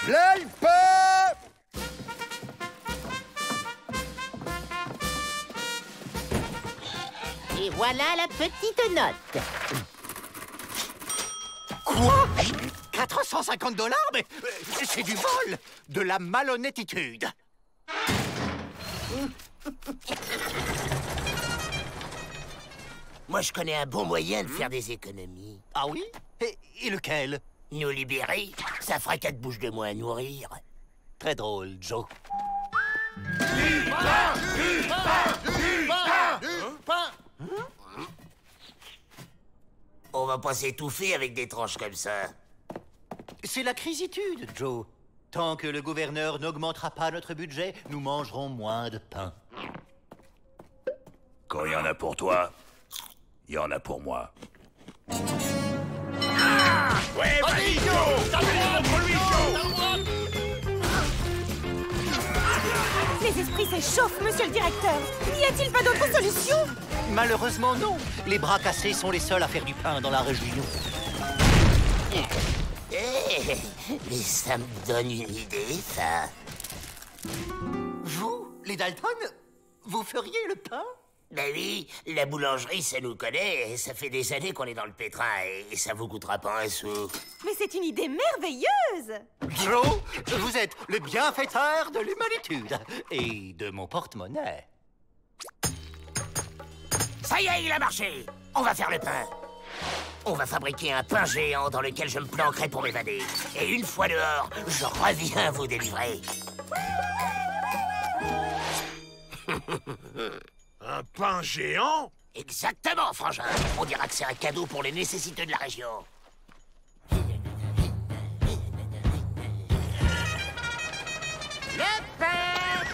Là le pain! Et voilà la petite note. Quoi? 450 $? Mais c'est du vol! De la malhonnêtitude! Moi, je connais un bon moyen de faire des économies. Ah oui? Et lequel? Nous libérer, ça fera 4 bouches de moins à nourrir. Très drôle, Joe. On va pas s'étouffer avec des tranches comme ça. C'est la crisitude, Joe. Tant que le gouverneur n'augmentera pas notre budget, nous mangerons moins de pain. Quand il y en a pour toi, il y en a pour moi. Ouais, vas-y, Joe! Contre lui, Joe! Les esprits s'échauffent, monsieur le directeur. N'y a-t-il pas d'autre solution? Malheureusement, non. Les bras cassés sont les seuls à faire du pain dans la région. Mais ça me donne une idée, ça. Vous, les Dalton, vous feriez le pain? Ben oui, la boulangerie, ça nous connaît. Ça fait des années qu'on est dans le pétrin et ça vous coûtera pas un sou. Mais c'est une idée merveilleuse! Joe, vous êtes le bienfaiteur de l'humanitude et de mon porte-monnaie. Ça y est, il a marché. On va faire le pain. On va fabriquer un pain géant dans lequel je me planquerai pour m'évader. Et une fois dehors, je reviens vous délivrer. Un pain géant? Exactement, frangin. On dira que c'est un cadeau pour les nécessiteux de la région. Le pain!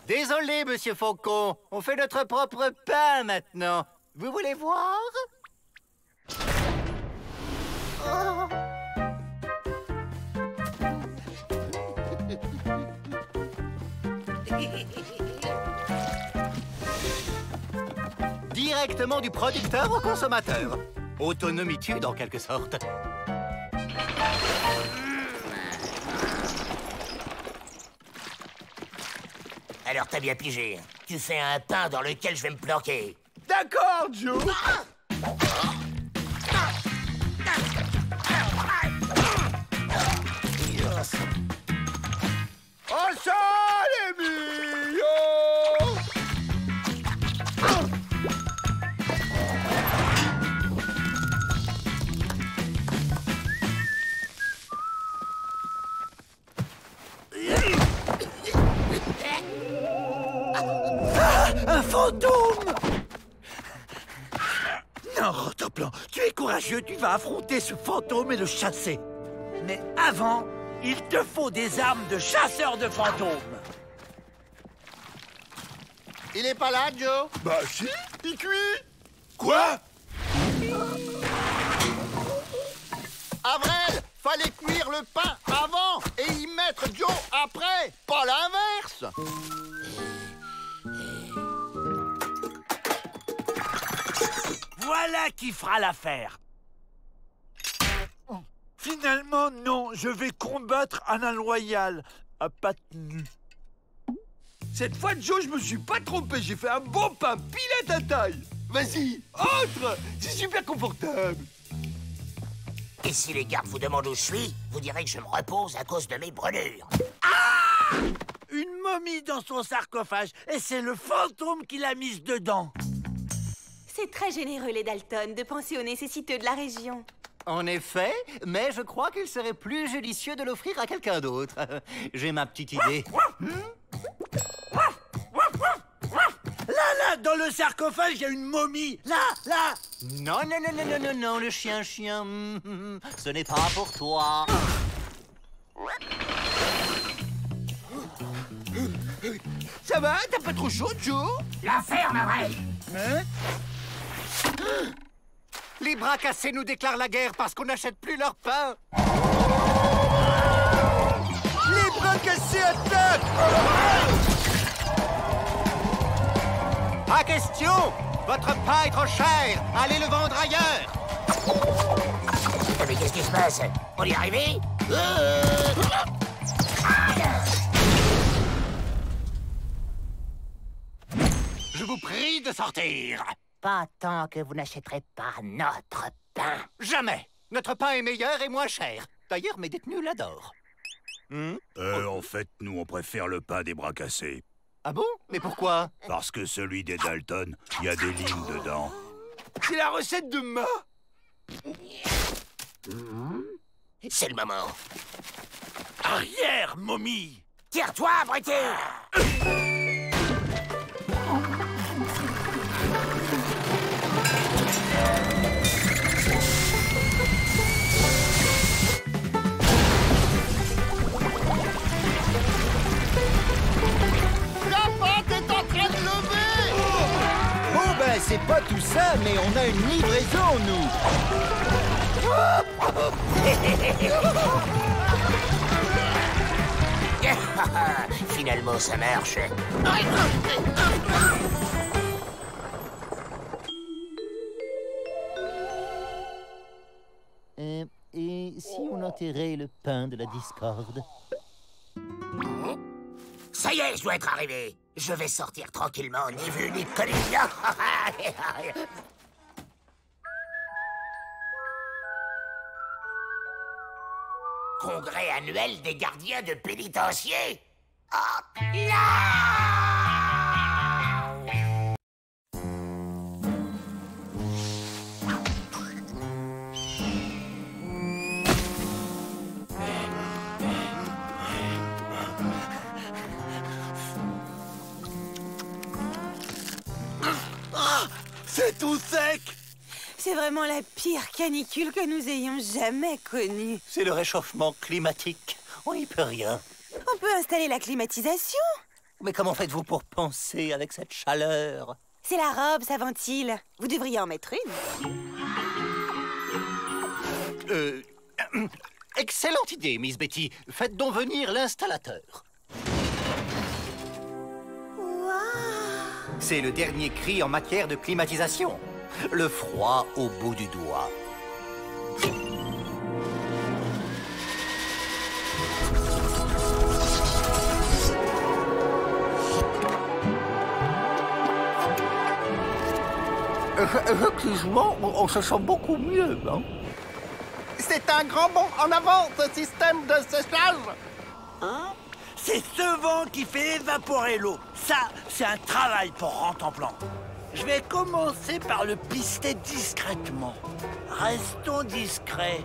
Désolé, monsieur Faucon. On fait notre propre pain maintenant. Vous voulez voir? Oh. Directement du producteur au consommateur. Autonomitude en quelque sorte. Alors t'as bien pigé. Tu fais un pain dans lequel je vais me planquer. D'accord, Joe! Oh, ça, les millions! Un fantôme! Non, Rotoplan, tu es courageux, tu vas affronter ce fantôme et le chasser. Mais avant, il te faut des armes de chasseur de fantômes. Il est pas là, Joe? Bah si, il cuit! Quoi? Avril, fallait cuire le pain avant et y mettre Joe après, pas l'inverse! Voilà qui fera l'affaire. Finalement, non, je vais combattre Alain Loyal à pattes nues. Cette fois, Joe, je me suis pas trompé, j'ai fait un bon pain pile à ta taille. Vas-y, entre, c'est super confortable. Et si les gardes vous demandent où je suis, vous direz que je me repose à cause de mes brûlures. Une momie dans son sarcophage, et c'est le fantôme qui l'a mise dedans. C'est très généreux, les Dalton, de penser aux nécessiteux de la région. En effet, mais je crois qu'il serait plus judicieux de l'offrir à quelqu'un d'autre. J'ai ma petite idée. Là, dans le sarcophage, il y a une momie. Là. Non, le chien. Ce n'est pas pour toi. Ça va? T'as pas trop chaud, Joe? La ferme, Avril! Hein? Les bras cassés nous déclarent la guerre parce qu'on n'achète plus leur pain. Les bras cassés attaquent! Pas question! Votre pain est trop cher! Allez le vendre ailleurs! Mais qu'est-ce qui se passe? On y est arrivé? Je vous prie de sortir. Pas tant que vous n'achèterez pas notre pain. Jamais. Notre pain est meilleur et moins cher. D'ailleurs, mes détenus l'adorent. En fait, nous, on préfère le pain des bras cassés. Ah bon? Mais pourquoi? Parce que celui des Dalton, il y a des lignes dedans. C'est la recette de Ma. C'est le moment. Arrière, momie! Tire-toi, abruti! Oh ben, c'est pas tout ça, mais on a une livraison, nous. Finalement, ça marche. Et si on enterrait le pain de la discorde? Ça y est, je dois être arrivé. Je vais sortir tranquillement, ni vu ni connu. Congrès annuel des gardiens de pénitencier. Oh, là! C'est tout sec! C'est vraiment la pire canicule que nous ayons jamais connue. C'est le réchauffement climatique. On n'y peut rien. On peut installer la climatisation. Mais comment faites-vous pour penser avec cette chaleur? C'est la robe, ça ventile. Vous devriez en mettre une. Excellente idée, Miss Betty. Faites donc venir l'installateur. C'est le dernier cri en matière de climatisation. Le froid au bout du doigt. Effectivement, on se sent beaucoup mieux, hein? C'est un grand bond en avant, ce système de séchage. C'est ce vent qui fait évaporer l'eau. Ça, c'est un travail pour Rantanplan. Je vais commencer par le pister discrètement. Restons discrets.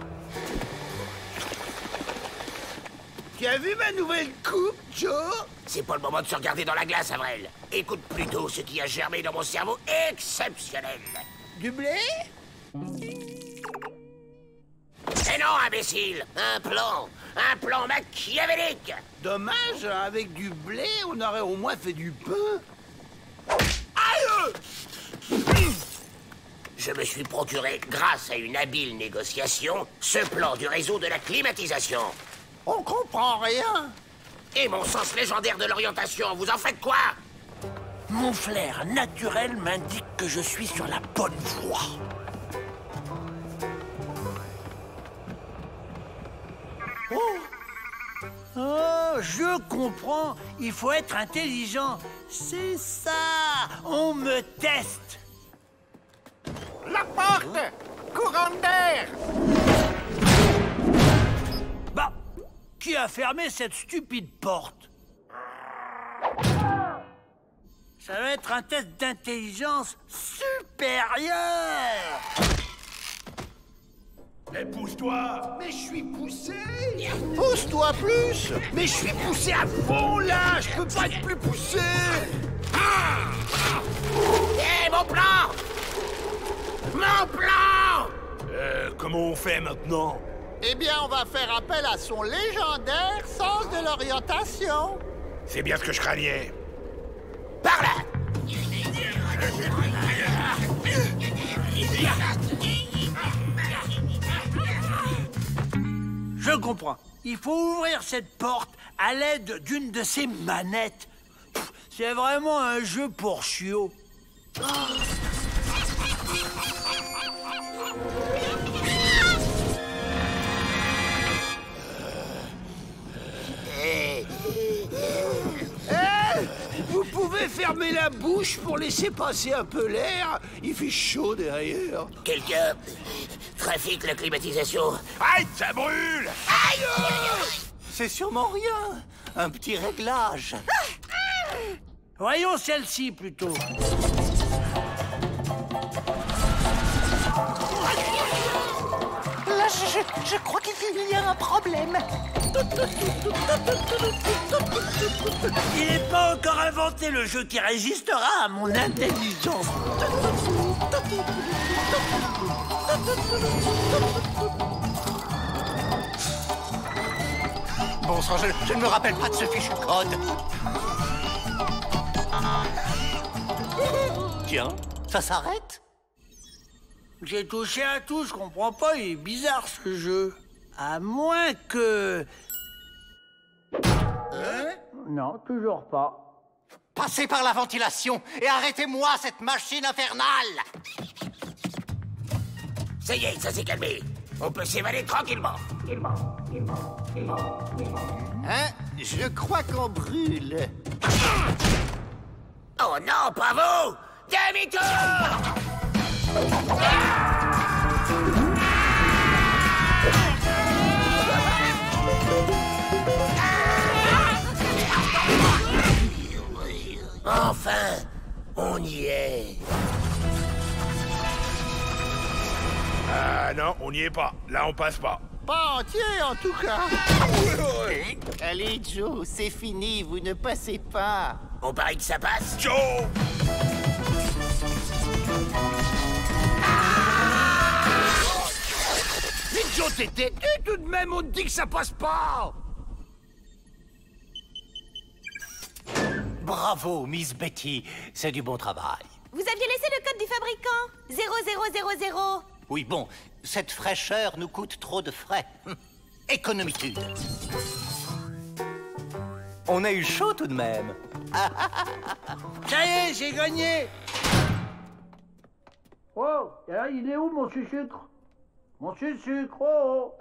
Tu as vu ma nouvelle coupe, Joe? C'est pas le moment de se regarder dans la glace, Avril. Écoute plutôt ce qui a germé dans mon cerveau exceptionnel. Du blé? Mais non, imbécile! Un plan machiavélique! Dommage, avec du blé, on aurait au moins fait du pain. Aïe! Je me suis procuré, grâce à une habile négociation, ce plan du réseau de la climatisation. On comprend rien. Et mon sens légendaire de l'orientation, vous en faites quoi? Mon flair naturel m'indique que je suis sur la bonne voie. Oh, je comprends. Il faut être intelligent. C'est ça. On me teste. La porte! Courant d'air! Bah, qui a fermé cette stupide porte? Ça va être un test d'intelligence supérieure. Mais pousse-toi! Mais je suis poussé! Pousse-toi plus! Mais je suis poussé à fond, là! Je peux pas être plus poussé! Hé, mon plan! Mon plan! Comment on fait maintenant? Eh bien, on va faire appel à son légendaire sens de l'orientation. C'est bien ce que je craignais. Par là! Je comprends. Il faut ouvrir cette porte à l'aide d'une de ces manettes. C'est vraiment un jeu pour chiots. fermer la bouche pour laisser passer un peu l'air? Il fait chaud derrière. Quelqu'un trafique la climatisation. Aïe, ça brûle! Aïe! C'est sûrement rien. Un petit réglage. Voyons celle-ci plutôt. Là, je crois qu'il y a un problème. Il n'est pas encore inventé le jeu qui résistera à mon intelligence. Bon sang, je ne me rappelle pas de ce fichu code. Tiens, ça s'arrête? J'ai touché à tout, je comprends pas, il est bizarre ce jeu. À moins que... Hein? Non, toujours pas. Passez par la ventilation et arrêtez-moi cette machine infernale! Ça y est, ça s'est calmé. On peut s'évader tranquillement. Hein? Je crois qu'on brûle. Oh non, pas vous! Demi-tour! Enfin, on y est. Ah non, on n'y est pas. Là, on passe pas. Pas entier, en tout cas. Allez, Joe, c'est fini, vous ne passez pas. On parie que ça passe? Joe! Mais Joe, t'es têtu tout de même, on te dit que ça passe pas. Bravo, Miss Betty, c'est du bon travail. Vous aviez laissé le code du fabricant. 0000. Oui, bon, cette fraîcheur nous coûte trop de frais. Économitude. On a eu chaud tout de même. Ça y est, j'ai gagné. Oh, et là, il est où mon sucre? Mon sucre, oh.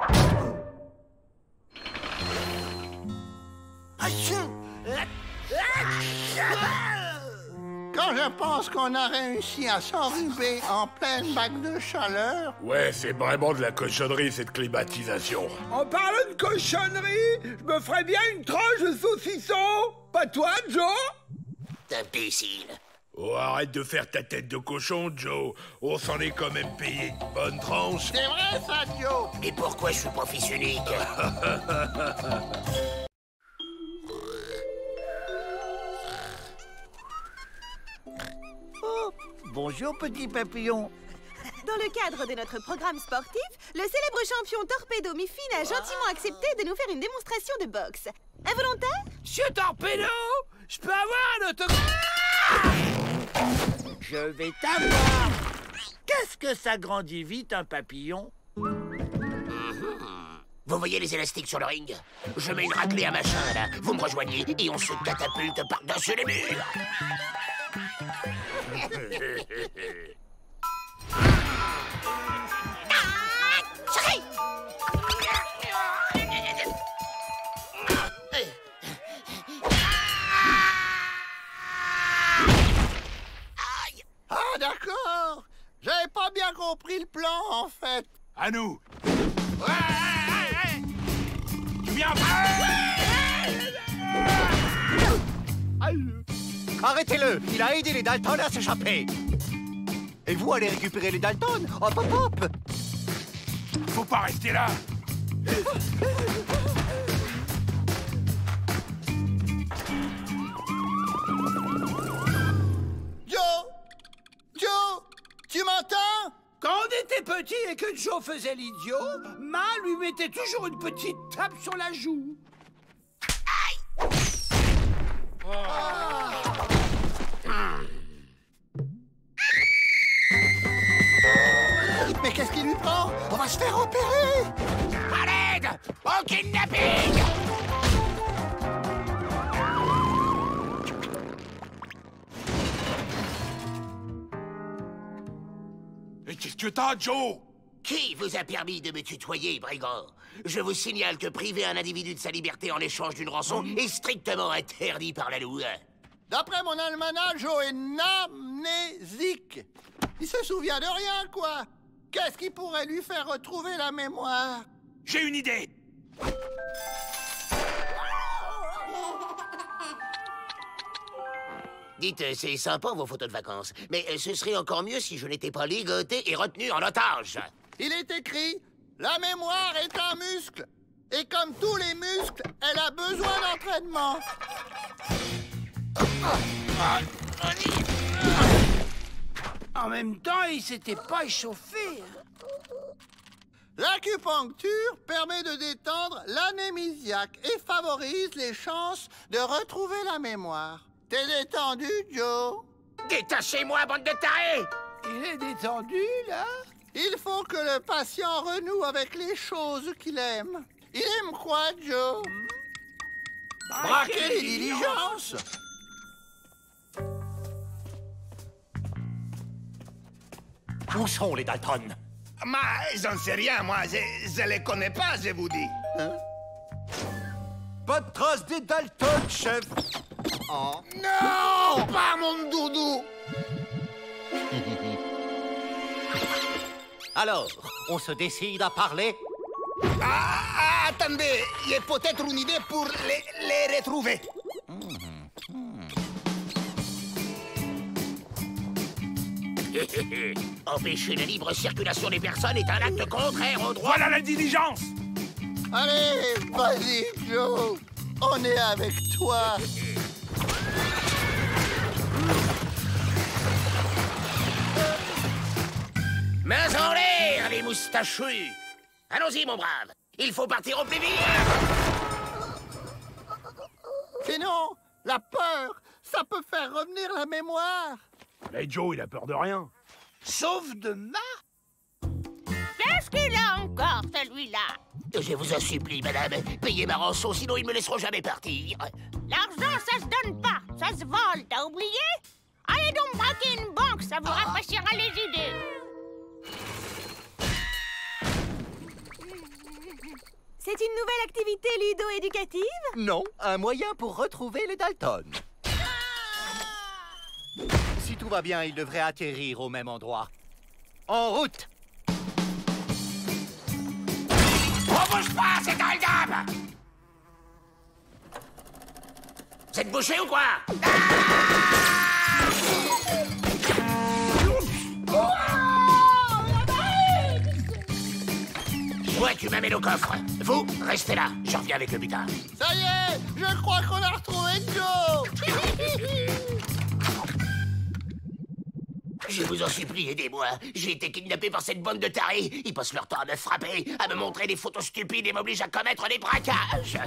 Quand je pense qu'on a réussi à s'enrhuber en pleine vague de chaleur... Ouais, c'est vraiment de la cochonnerie, cette climatisation. En parlant de cochonnerie, je me ferais bien une tranche de saucisson. Pas toi, Joe? Imbécile. Oh, arrête de faire ta tête de cochon, Joe. On s'en est quand même payé une bonne tranche. C'est vrai, ça, Joe? Mais pourquoi je suis pas fils unique? Oh, bonjour, petit papillon. Dans le cadre de notre programme sportif, le célèbre champion Torpedo Miffin a gentiment accepté de nous faire une démonstration de boxe. Involontaire? Monsieur Torpedo, je peux avoir un autographe? Je vais t'avoir. Qu'est-ce que ça grandit vite, un papillon? Vous voyez les élastiques sur le ring? Je mets une raclée à machin, là. Vous me rejoignez et on se catapulte par-dessus les murs. Ah, d'accord. J'avais pas bien compris le plan, en fait. À nous. Tu viens pas? Arrêtez-le, il a aidé les Dalton à s'échapper. Et vous allez récupérer les Dalton? Hop, hop, hop. Faut pas rester là. Joe, tu m'entends? Quand on était petit et que Joe faisait l'idiot, Ma lui mettait toujours une petite tape sur la joue. Mais qu'est-ce qui lui prend? On va se faire opérer! À l'aide! Au kidnapping! Et qu'est-ce que t'as, Joe? Qui vous a permis de me tutoyer, brigand? Je vous signale que priver un individu de sa liberté en échange d'une rançon est strictement interdit par la loi. D'après mon almanach, Joe est amnésique. Il se souvient de rien, quoi. Qu'est-ce qui pourrait lui faire retrouver la mémoire? J'ai une idée. Dites, c'est sympa vos photos de vacances, mais ce serait encore mieux si je n'étais pas ligoté et retenu en otage. Il est écrit, la mémoire est un muscle. Et comme tous les muscles, elle a besoin d'entraînement. En même temps, il s'était pas échauffé. L'acupuncture permet de détendre l'anémisiaque et favorise les chances de retrouver la mémoire. T'es détendu, Joe? Détachez-moi, bande de tarés! Il est détendu, là? Il faut que le patient renoue avec les choses qu'il aime. Il aime quoi, Joe? Braquer les diligences. Où sont les Dalton? J'en sais rien, moi. Je les connais pas, je vous dis. Pas de trace des Dalton, chef. Non! Pas mon doudou! Alors, on se décide à parler? Attendez, il y a peut-être une idée pour les retrouver. Empêcher la libre circulation des personnes est un acte contraire au droit. Voilà la diligence. Allez, vas-y, Joe. On est avec toi. Mains en l'air, les moustachus. Allons-y, mon brave. Il faut partir au plus vite. Sinon, la peur, ça peut faire revenir la mémoire. Mais Joe, il a peur de rien. Sauf de ma... Qu'est-ce qu'il a encore, celui-là? Je vous en supplie, madame. Payez ma rançon, sinon ils me laisseront jamais partir. L'argent, ça se donne pas, ça se vole, t'as oublié? Allez donc braquer une banque, ça vous rafraîchira les idées. C'est une nouvelle activité ludo-éducative? Non, un moyen pour retrouver les Dalton. Si tout va bien, ils devraient atterrir au même endroit. En route! On bouge pas, c'est un dame. Vous êtes bouché ou quoi? Toi, tu m'amènes au coffre. Vous, restez là. Je reviens avec le butin. Ça y est, je crois qu'on a retrouvé Joe. Je vous en supplie, aidez-moi. J'ai été kidnappé par cette bande de tarés. Ils passent leur temps à me frapper, à me montrer des photos stupides et m'obligent à commettre des braquages.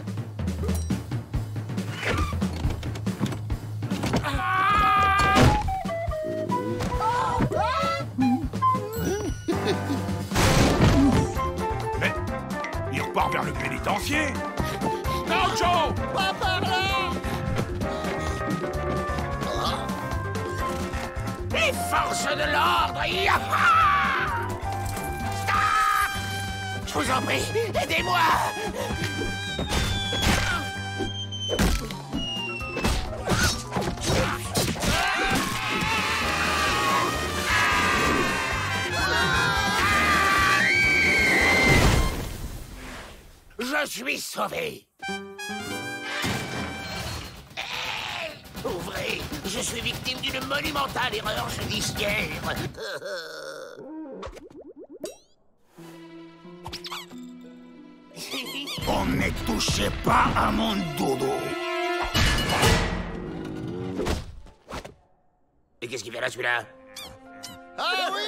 Mais il repart vers le pénitencier. Non, Joe! Pas par là. Les forces de l'ordre! Yaha! Stop! Je vous en prie, aidez-moi! Je suis sauvé! Ouvrez! Je suis victime d'une monumentale erreur judiciaire! On ne touchez pas à mon dodo. Et qu'est-ce qu'il fait là, celui-là? Ah oui,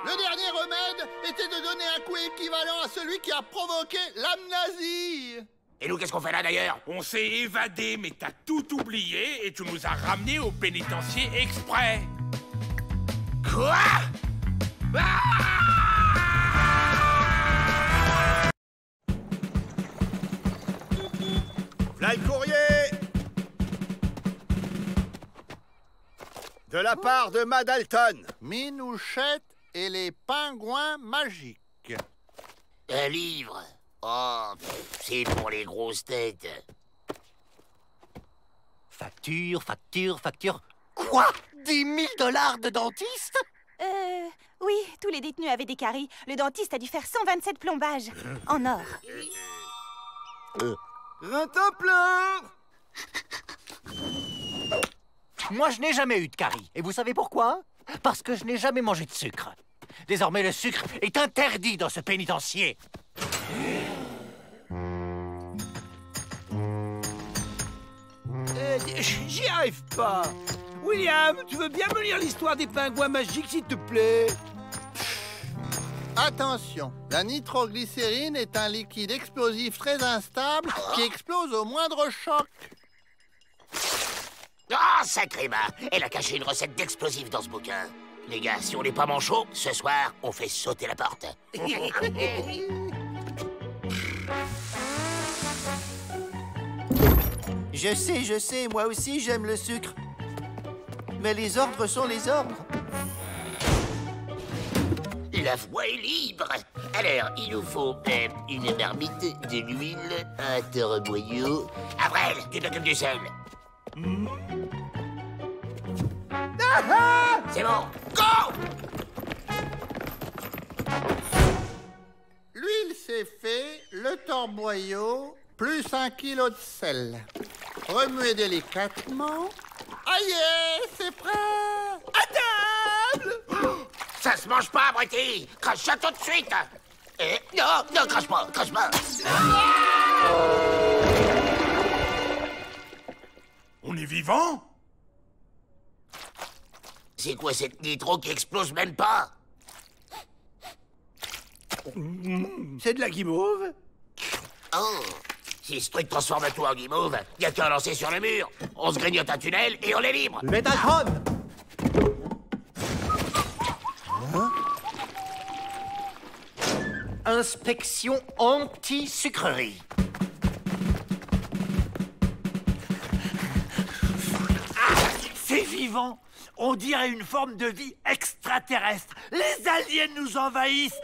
le dernier remède était de donner un coup équivalent à celui qui a provoqué l'amnésie. Et nous, qu'est-ce qu'on fait là, d'ailleurs? On s'est évadé, mais t'as tout oublié et tu nous as ramenés au pénitencier exprès. Quoi? V'là le courrier. De la part de Ma Dalton. Minouchette et les pingouins magiques. Un livre? Oh, c'est pour les grosses têtes. Fact. Facture, facture, facture. Quoi? 10 000 $ de dentiste? Oui, tous les détenus avaient des caries. Le dentiste a dû faire 127 plombages. En or. Rintin plein. Moi, je n'ai jamais eu de carie. Et vous savez pourquoi? Parce que je n'ai jamais mangé de sucre. Désormais, le sucre est interdit dans ce pénitencier. J'y arrive pas. William, tu veux bien me lire l'histoire des pingouins magiques, s'il te plaît? Attention, la nitroglycérine est un liquide explosif très instable qui explose au moindre choc. Ah, sacré bas! Elle a caché une recette d'explosifs dans ce bouquin. Les gars, si on n'est pas manchot, ce soir, on fait sauter la porte. Je sais, moi aussi j'aime le sucre. Mais les ordres sont les ordres. La voie est libre. Alors, il nous faut une marmite, de l'huile, un torboyau. Avril, du beurre comme du sel. C'est bon, go! L'huile c'est fait, le torboyau, plus 1 kilo de sel. Remuez délicatement. Aïe, c'est prêt! À table! Ça se mange pas, abruti! Crache ça tout de suite! Non, crache pas, crache pas! On est vivant? C'est quoi cette nitro qui explose même pas? C'est de la guimauve? Oh! Si ce truc transforme tout en guimauve, y a qu'à lancer sur le mur. On se grignote un tunnel et on est libre. Metaltron! Inspection anti-sucrerie. C'est vivant. On dirait une forme de vie extraterrestre. Les aliens nous envahissent.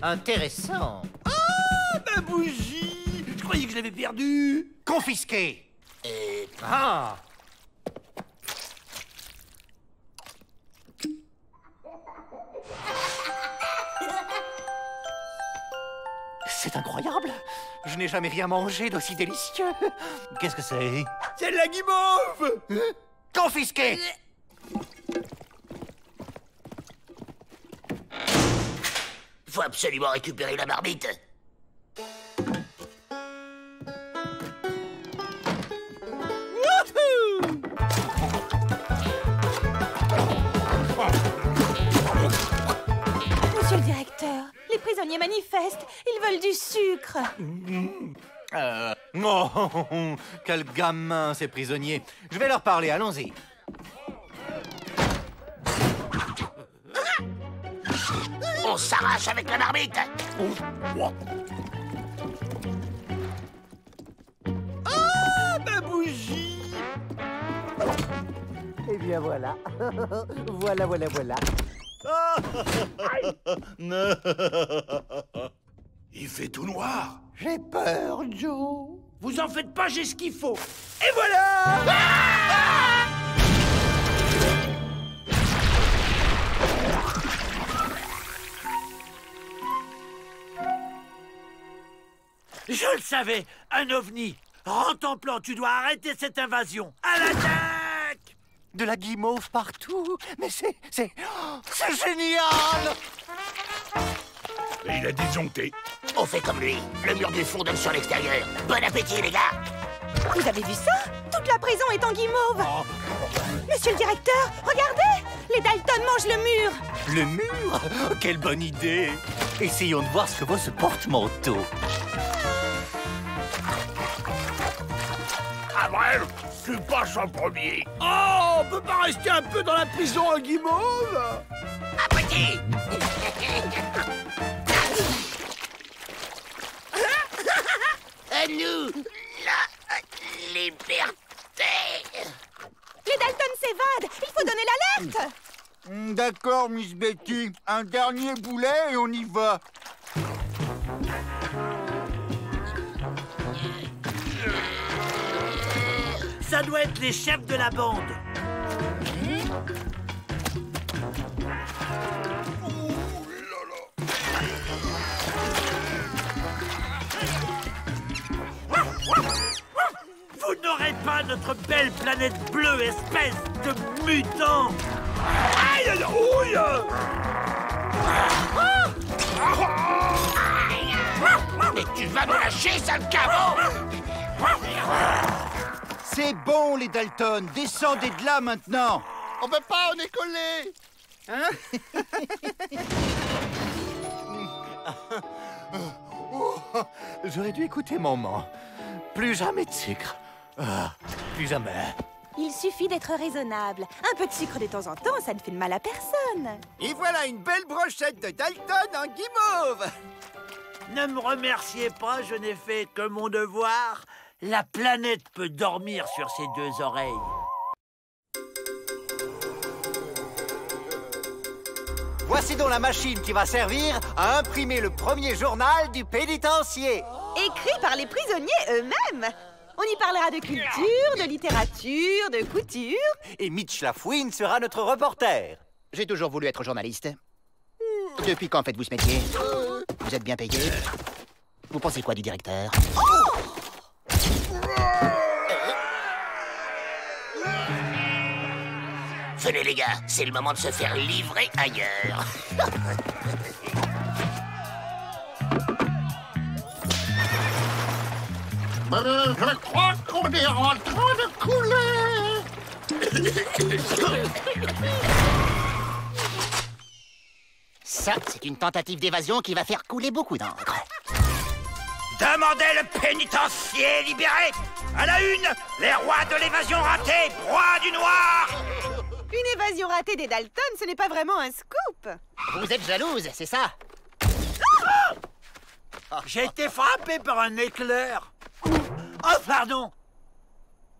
Intéressant. Ma bougie! Je croyais que je l'avais perdue. Confisqué. Ah. C'est incroyable. Je n'ai jamais rien mangé d'aussi délicieux. Qu'est-ce que c'est? C'est de la guimauve! Confisqué. Faut absolument récupérer la marmite. Monsieur le directeur, les prisonniers manifestent. Ils veulent du sucre. Oh, quel gamin, ces prisonniers. Je vais leur parler, allons-y. On s'arrache avec la marmite. Ma bougie! Eh bien voilà. voilà. Il fait tout noir. J'ai peur, Joe. Vous en faites pas, j'ai ce qu'il faut. Et voilà! Je le savais, un ovni. Rentemplant, tu dois arrêter cette invasion. À l'attaque! De la guimauve partout. Mais c'est génial. Et il a disjoncté. On fait comme lui. Le mur du fond donne sur l'extérieur. Bon appétit, les gars! Vous avez vu ça? Toute la prison est en guimauve. Monsieur le directeur, regardez! Les Dalton mangent le mur. Le mur? Quelle bonne idée. Essayons de voir ce que vaut ce porte-manteau. Avril, tu passes en premier. Oh, on peut pas rester un peu dans la prison en guimauve? Appétit! À nous, la liberté! Les Dalton s'évadent. Il faut donner l'alerte. D'accord, Miss Betty. Un dernier boulet et on y va. Ça doit être les chefs de la bande. Vous n'aurez pas notre belle planète bleue, espèce de mutant! Aïe, aïe, ouille! Mais tu vas me lâcher, sale caveau! C'est bon, les Dalton. Descendez de là, maintenant. On peut pas, on est collés. J'aurais dû écouter maman. Plus jamais de sucre. Ah, plus jamais. Il suffit d'être raisonnable. Un peu de sucre de temps en temps, ça ne fait de mal à personne. Et voilà une belle brochette de Dalton en guimauve. Ne me remerciez pas, je n'ai fait que mon devoir. La planète peut dormir sur ses deux oreilles. Voici donc la machine qui va servir à imprimer le premier journal du pénitencier. Écrit par les prisonniers eux-mêmes. On y parlera de culture, de littérature, de couture. Et Mitch Lafouine sera notre reporter. J'ai toujours voulu être journaliste. Depuis quand faites-vous ce métier? Vous êtes bien payé? Vous pensez quoi du directeur? Venez les gars, c'est le moment de se faire livrer ailleurs. Je crois qu'on est en train de couler. Ça, c'est une tentative d'évasion qui va faire couler beaucoup d'encre. Demandez le pénitencier libéré. À la une, les rois de l'évasion ratée, roi du noir. Une évasion ratée des Dalton, ce n'est pas vraiment un scoop. Vous êtes jalouse, c'est ça? J'ai été frappé par un éclair. Oh, pardon.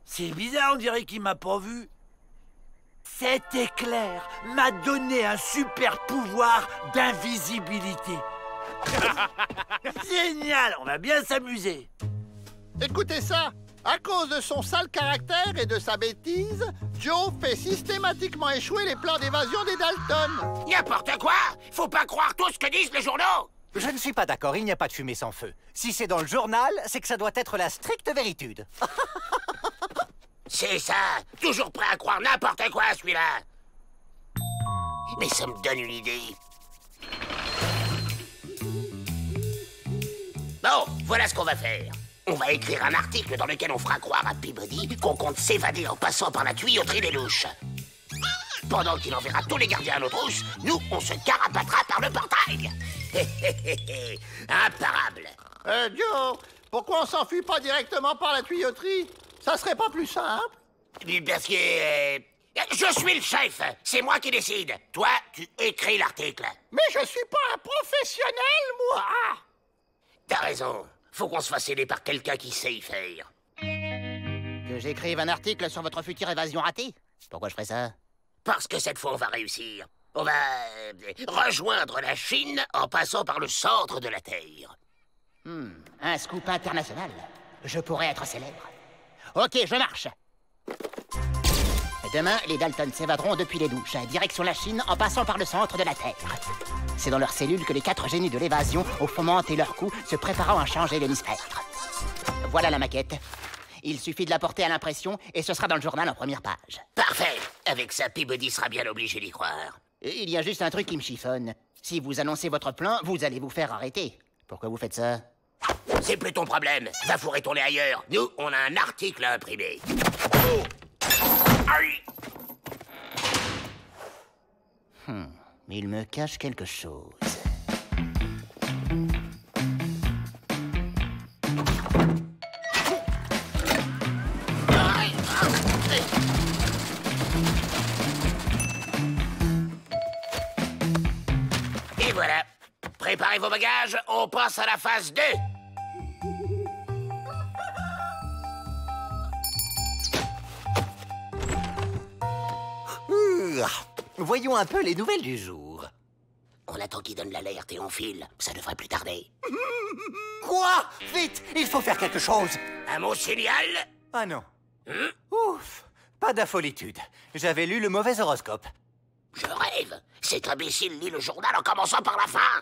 C'est bizarre, on dirait qu'il m'a pas vu. Cet éclair m'a donné un super pouvoir d'invisibilité. Génial, on va bien s'amuser. Écoutez ça. À cause de son sale caractère et de sa bêtise, Joe fait systématiquement échouer les plans d'évasion des Dalton. N'importe quoi! Faut pas croire tout ce que disent les journaux! Je ne suis pas d'accord, il n'y a pas de fumée sans feu. Si c'est dans le journal, c'est que ça doit être la stricte véritude. C'est ça! Toujours prêt à croire n'importe quoi, celui-là! Mais ça me donne une idée. Bon, voilà ce qu'on va faire. On va écrire un article dans lequel on fera croire à Peabody qu'on compte s'évader en passant par la tuyauterie des louches. Pendant qu'il enverra tous les gardiens à nos trousses, nous, on se carapatera par le portail. Imparable. Joe, pourquoi on s'enfuit pas directement par la tuyauterie? Ça serait pas plus simple? Parce que... je suis le chef. C'est moi qui décide. Toi, tu écris l'article. Mais je suis pas un professionnel, moi! T'as raison. Faut qu'on se fasse aider par quelqu'un qui sait y faire. Que j'écrive un article sur votre future évasion ratée? Pourquoi je ferais ça? Parce que cette fois, on va réussir. On va rejoindre la Chine en passant par le centre de la Terre. Un scoop international. Je pourrais être célèbre. Ok, je marche. Demain, les Dalton s'évaderont depuis les douches, direction la Chine en passant par le centre de la Terre. C'est dans leurs cellules que les 4 génies de l'évasion ont fomenté leur coup, se préparant à changer l'hémisphère. Voilà la maquette. Il suffit de la porter à l'impression et ce sera dans le journal en première page. Parfait. Avec ça, Peabody sera bien obligé d'y croire. Et il y a juste un truc qui me chiffonne. Si vous annoncez votre plan, vous allez vous faire arrêter. Pourquoi vous faites ça? C'est plus ton problème. Va vous retourner ailleurs. Nous, on a un article à imprimer. Aïe! Il me cache quelque chose. Et voilà. Préparez vos bagages, on passe à la phase 2. Voyons un peu les nouvelles du jour. On attend qu'il donne l'alerte et on file. Ça devrait plus tarder. Quoi? Vite, il faut faire quelque chose. À mon signal, Ah non, Ouf, pas d'affolitude. J'avais lu le mauvais horoscope. Je rêve. Cet imbécile lit le journal en commençant par la fin.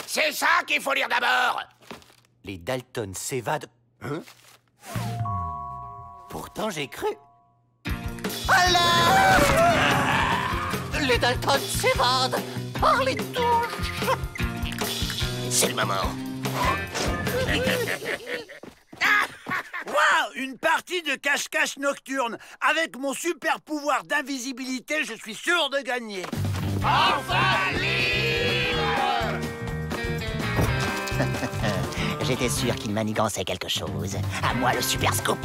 C'est ça qu'il faut lire d'abord. Les Dalton s'évadent. Hein? Pourtant, j'ai cru. Allah! Les Dalton s'évadent par les touches. C'est le moment. Waouh, une partie de cache-cache nocturne. Avec mon super pouvoir d'invisibilité, je suis sûr de gagner. Enfin libre! J'étais sûr qu'il manigançait quelque chose. À moi le super scoop.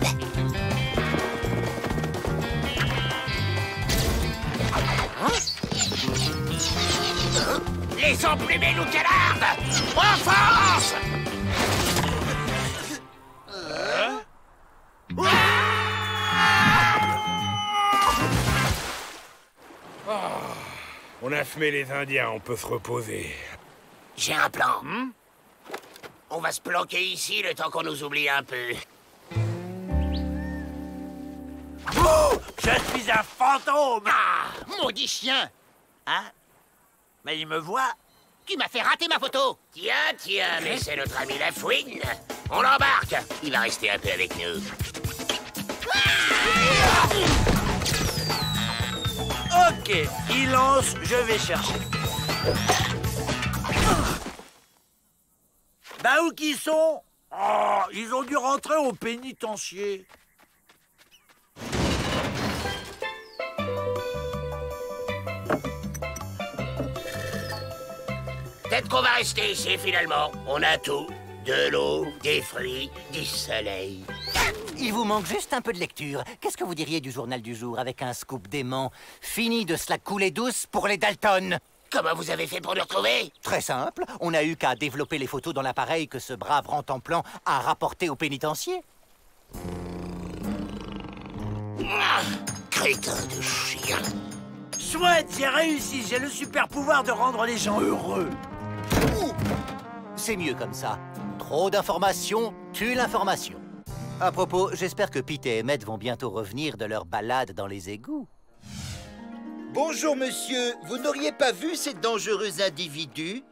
Les emplumés nous canardent! En force! On a fumé les Indiens, on peut se reposer. J'ai un plan. On va se planquer ici le temps qu'on nous oublie un peu. Je suis un fantôme. Ah, maudit chien! Hein? Mais il me voit. Tu m'as fait rater ma photo! Tiens, mais c'est notre ami la fouine. On l'embarque. Il va rester un peu avec nous. Ok, il lance, je vais chercher. Bah où qu'ils sont? Oh, ils ont dû rentrer au pénitencier. Peut-être qu'on va rester ici finalement. On a tout. De l'eau, des fruits, du soleil. Il vous manque juste un peu de lecture. Qu'est-ce que vous diriez du journal du jour avec un scoop dément? Fini de se la couler douce pour les Dalton. Comment vous avez fait pour nous retrouver? Très simple. On n'a eu qu'à développer les photos dans l'appareil que ce brave Rentemplant a rapporté au pénitencier. Ah, crétin de chien. Chouette, j'ai réussi. J'ai le super pouvoir de rendre les gens heureux. C'est mieux comme ça. Trop d'informations tue l'information. À propos, j'espère que Pete et Emmett vont bientôt revenir de leur balade dans les égouts. Bonjour, monsieur. Vous n'auriez pas vu ces dangereux individus?